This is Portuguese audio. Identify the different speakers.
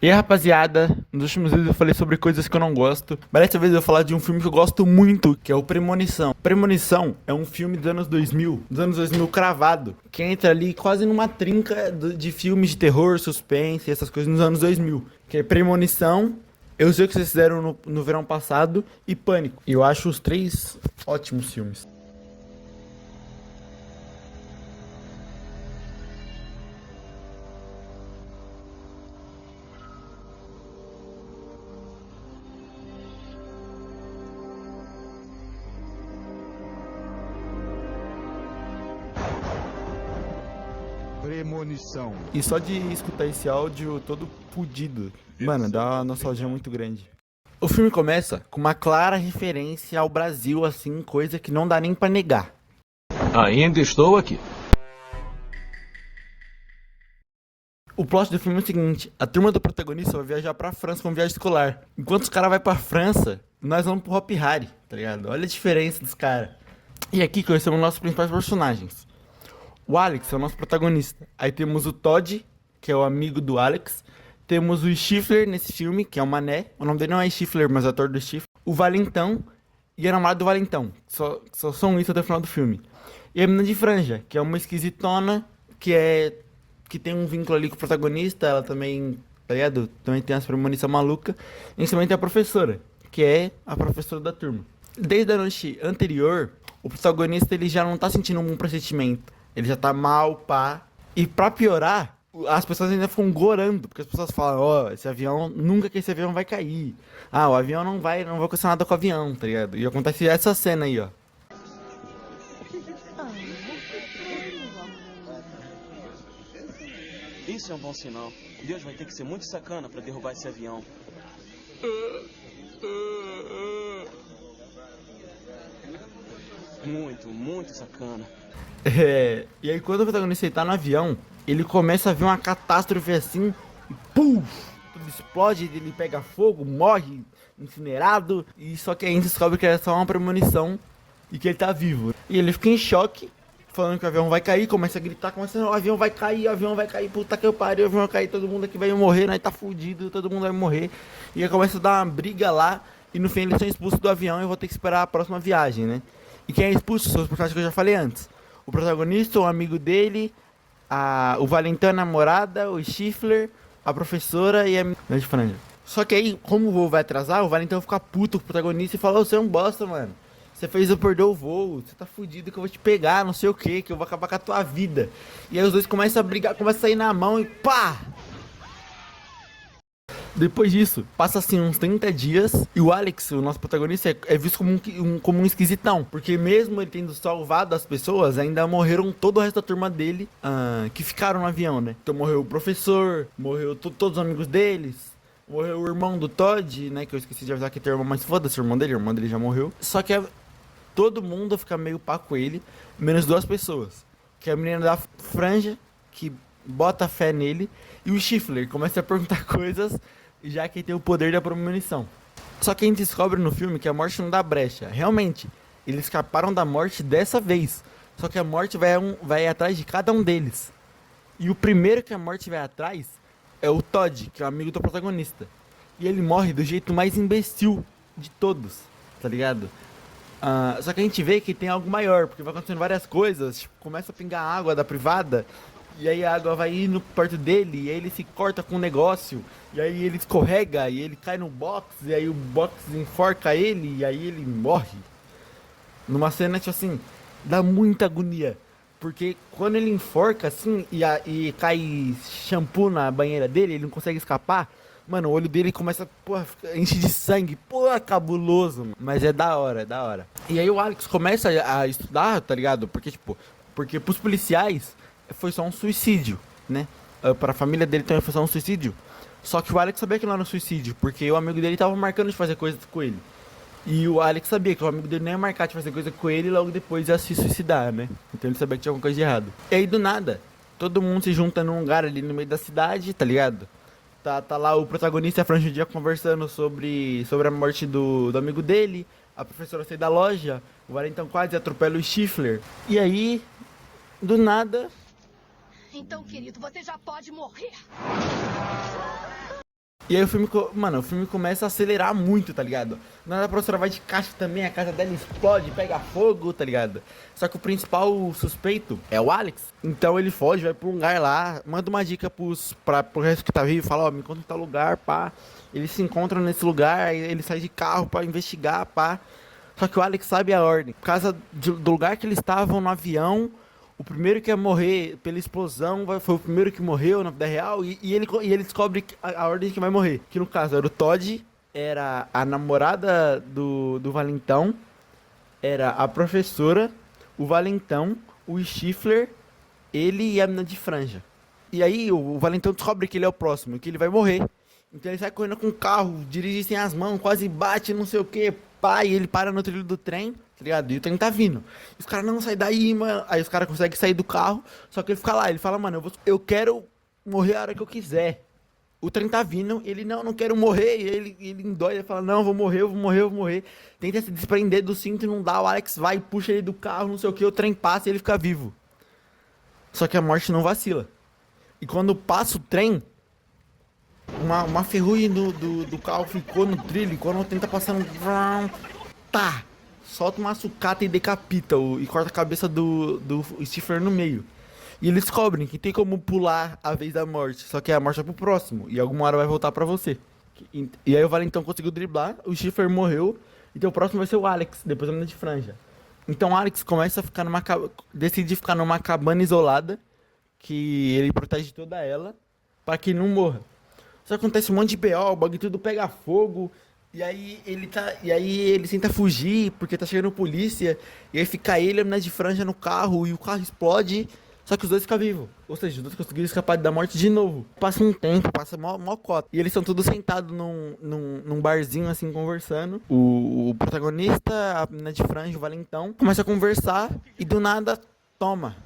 Speaker 1: E aí, rapaziada, nos últimos vídeos eu falei sobre coisas que eu não gosto, mas dessa vez eu vou falar de um filme que eu gosto muito, que é o Premonição. Premonição é um filme dos anos 2000 cravado, que entra ali quase numa trinca de filmes de terror, suspense, essas coisas nos anos 2000, que é Premonição, Eu Sei O Que Vocês Fizeram no Verão Passado e Pânico. E eu acho os três ótimos filmes.
Speaker 2: Premonição.
Speaker 1: E só de escutar esse áudio todo fudido, mano, dá uma nostalgia muito grande. O filme começa com uma clara referência ao Brasil, assim, coisa que não dá nem pra negar.
Speaker 3: Ainda estou aqui.
Speaker 1: O plot do filme é o seguinte: a turma do protagonista vai viajar pra França com viagem escolar. Enquanto os caras vão pra França, nós vamos pro Hop Hari, tá ligado? Olha a diferença dos caras. E aqui conhecemos nossos principais personagens. O Alex é o nosso protagonista. Aí temos o Todd, que é o amigo do Alex. Temos o Stifler nesse filme, que é o Mané. O nome dele não é Stifler, mas é o ator do Stifler. O Valentão e a namorada do Valentão. Só são isso até o final do filme. E a menina de franja, que é uma esquisitona, que tem um vínculo ali com o protagonista. Ela também, tá ligado? Também tem as premonições malucas. E a gente também tem a professora, que é a professora da turma. Desde a noite anterior, o protagonista ele já não tá sentindo um pressentimento. Ele já tá mal, pá. E pra piorar, as pessoas ainda ficam gorando. Porque as pessoas falam, ó, esse avião, nunca que esse avião vai cair. Ah, o avião não vai acontecer nada com o avião, tá ligado? E acontece essa cena aí, ó.
Speaker 4: Isso é um bom sinal. Deus vai ter que ser muito sacana pra derrubar esse avião. Muito sacana.
Speaker 1: E aí quando o protagonista tá no avião, ele começa a ver uma catástrofe assim, e pum! Tudo explode, ele pega fogo, morre, incinerado, e só que aí a gente descobre que era só uma premonição e que ele tá vivo. E ele fica em choque, falando que o avião vai cair, começa a gritar, o avião vai cair, puta que eu pariu, o avião vai cair, todo mundo aqui vai morrer, nós tá fudido, todo mundo vai morrer. E aí começa a dar uma briga lá, e no fim eles são expulsos do avião e eu vou ter que esperar a próxima viagem, né? E quem é expulso são os personagens que eu já falei antes. O protagonista, o amigo dele, o Valentão, a namorada, o Stifler, a professora e a menina de franja. Só que aí, como o voo vai atrasar, o Valentão fica puto com o protagonista e fala: você é um bosta, mano. Você fez eu perder o voo, você tá fudido que eu vou te pegar, não sei o que eu vou acabar com a tua vida. E aí os dois começam a brigar, começam a sair na mão e pá! Depois disso, passa assim uns 30 dias e o Alex, o nosso protagonista, é visto como um esquisitão. Porque mesmo ele tendo salvado as pessoas, ainda morreram todo o resto da turma dele que ficaram no avião, né? Então morreu o professor, morreu todos os amigos deles, morreu o irmão do Todd, né? Que eu esqueci de avisar que tem o irmão, mas foda-se o irmão dele já morreu. Só que todo mundo fica meio pá com ele, menos duas pessoas. Que é a menina da franja, que bota fé nele, e o Stifler começa a perguntar coisas, já que tem o poder da premonição. Só que a gente descobre no filme que a morte não dá brecha. Realmente, eles escaparam da morte dessa vez. Só que a morte vai atrás de cada um deles. E o primeiro que a morte vai atrás é o Todd, que é o amigo do protagonista. E ele morre do jeito mais imbecil de todos, tá ligado? Só que a gente vê que tem algo maior, porque vai acontecendo várias coisas. Tipo, começa a pingar água da privada. E aí a água vai indo perto dele, e aí ele se corta com um negócio, e aí ele escorrega, e ele cai no box, e aí o box enforca ele, e aí ele morre. Numa cena, tipo assim, dá muita agonia. Porque quando ele enforca, assim, e cai shampoo na banheira dele, ele não consegue escapar, mano, o olho dele começa, enche de sangue, cabuloso, mano. Mas é da hora, é da hora. E aí o Alex começa a estudar, tá ligado? Porque pros policiais foi só um suicídio, né? Pra família dele também foi só um suicídio. Só que o Alex sabia que não era um suicídio, porque o amigo dele tava marcando de fazer coisas com ele. E o Alex sabia que o amigo dele não ia marcar de fazer coisa com ele e logo depois ia se suicidar, né? Então ele sabia que tinha alguma coisa de errado. E aí do nada, todo mundo se junta num lugar ali no meio da cidade, tá ligado? Tá lá o protagonista e a Franja um dia conversando sobre a morte do amigo dele. A professora sai da loja, o Valentão quase atropela o Stifler. E aí, do nada...
Speaker 5: Então, querido, você já pode morrer.
Speaker 1: E aí o filme, mano, o filme começa a acelerar muito, tá ligado? Na hora a professora vai de caixa também, a casa dela explode, pega fogo, tá ligado? Só que o principal suspeito é o Alex. Então ele foge, vai pra um lugar lá, manda uma dica pro resto que tá vivo, fala, ó, me encontra em tal lugar, pá. Eles se encontram nesse lugar, aí ele sai de carro pra investigar, pá. Só que o Alex sabe a ordem. Por causa do lugar que eles estavam no avião, o primeiro que ia morrer pela explosão foi o primeiro que morreu na vida real. E ele descobre a ordem que vai morrer. Que no caso era o Todd, era a namorada do Valentão, era a professora, o Valentão, o Stifler, ele e a mina de franja. E aí o Valentão descobre que ele é o próximo, que ele vai morrer. Então ele sai correndo com o carro, dirige sem as mãos, quase bate, não sei o que, pá, e ele para no trilho do trem, tá ligado? E o trem tá vindo. E os caras, não, sai daí, mano. Aí os caras conseguem sair do carro, só que ele fica lá, ele fala, mano, eu quero morrer a hora que eu quiser. O trem tá vindo, ele, não quero morrer, e ele endói, ele fala, não, vou morrer, eu vou morrer, eu vou morrer. Tenta se desprender do cinto e não dá, o Alex vai, puxa ele do carro, não sei o que, o trem passa e ele fica vivo. Só que a morte não vacila. E quando passa o trem, uma ferrugem do carro ficou no trilho, e quando o trem tá passando, tá, solta uma sucata e decapita e corta a cabeça do Stifler no meio. E eles descobrem que tem como pular a vez da morte, só que a morte é pro próximo, e alguma hora vai voltar pra você. E aí o Valentão conseguiu driblar, o Stifler morreu, então o próximo vai ser o Alex, depois da menina de franja. Então o Alex começa a ficar decide ficar numa cabana isolada, que ele protege toda ela, pra que não morra. Só acontece um monte de BO, o bagulho tudo pega fogo, e aí ele tenta fugir, porque tá chegando polícia, e aí fica ele e a menina de franja no carro, e o carro explode, só que os dois ficam vivos. Ou seja, os dois conseguiram escapar da morte de novo. Passa um tempo, passa mó cota. E eles estão todos sentados num barzinho, assim, conversando. O protagonista, a menina de franja, o Valentão, começa a conversar, e do nada, toma.